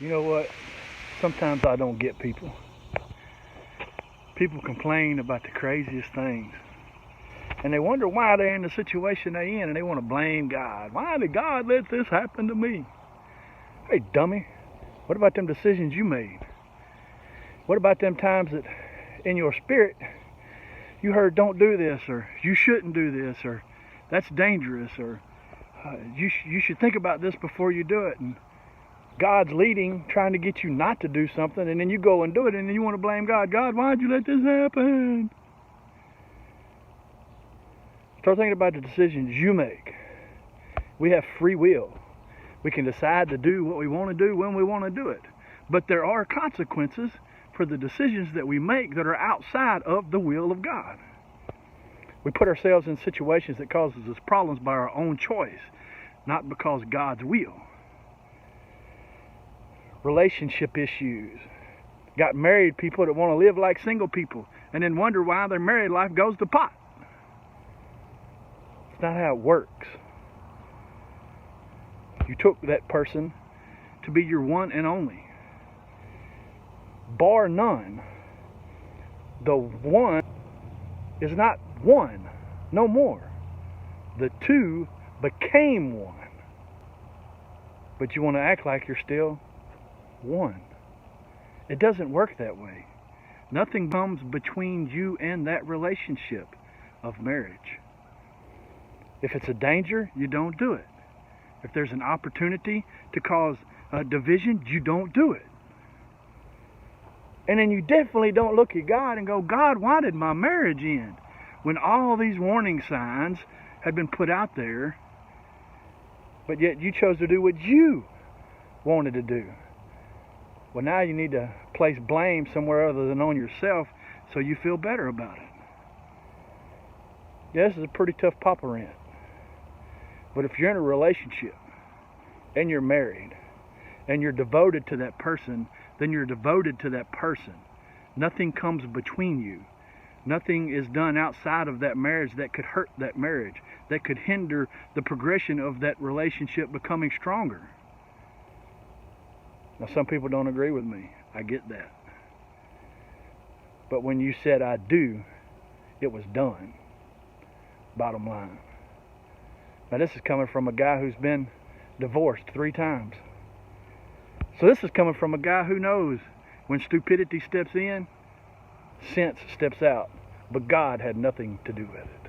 You know what? Sometimes I don't get people. People complain about the craziest things. And they wonder why they're in the situation they're in, and they want to blame God. Why did God let this happen to me? Hey, dummy. What about them decisions you made? What about them times that in your spirit you heard don't do this, or you shouldn't do this, or that's dangerous, or you should think about this before you do it, and God's leading, trying to get you not to do something, and then you go and do it, and then you want to blame God. God, why'd you let this happen? Start thinking about the decisions you make. We have free will. We can decide to do what we want to do when we want to do it. But there are consequences for the decisions that we make that are outside of the will of God. We put ourselves in situations that causes us problems by our own choice, not because God's will. Relationship issues. Got married people that want to live like single people and then wonder why their married life goes to pot. It's not how it works. You took that person to be your one and only. Bar none, the one is not one no more. The two became one. But you want to act like you're still one. It doesn't work that way. Nothing comes between you and that relationship of marriage. If it's a danger, you don't do it. If there's an opportunity to cause a division, you don't do it. And then you definitely don't look at God and go, God, why did my marriage end? When all these warning signs had been put out there, but yet you chose to do what you wanted to do. Well, now you need to place blame somewhere other than on yourself so you feel better about it. Yeah, this is a pretty tough papa rant. But if you're in a relationship and you're married and you're devoted to that person, then you're devoted to that person. Nothing comes between you. Nothing is done outside of that marriage that could hurt that marriage, that could hinder the progression of that relationship becoming stronger. Now, some people don't agree with me. I get that. But when you said I do, it was done. Bottom line. Now, this is coming from a guy who's been divorced 3 times. So this is coming from a guy who knows when stupidity steps in, sense steps out. But God had nothing to do with it.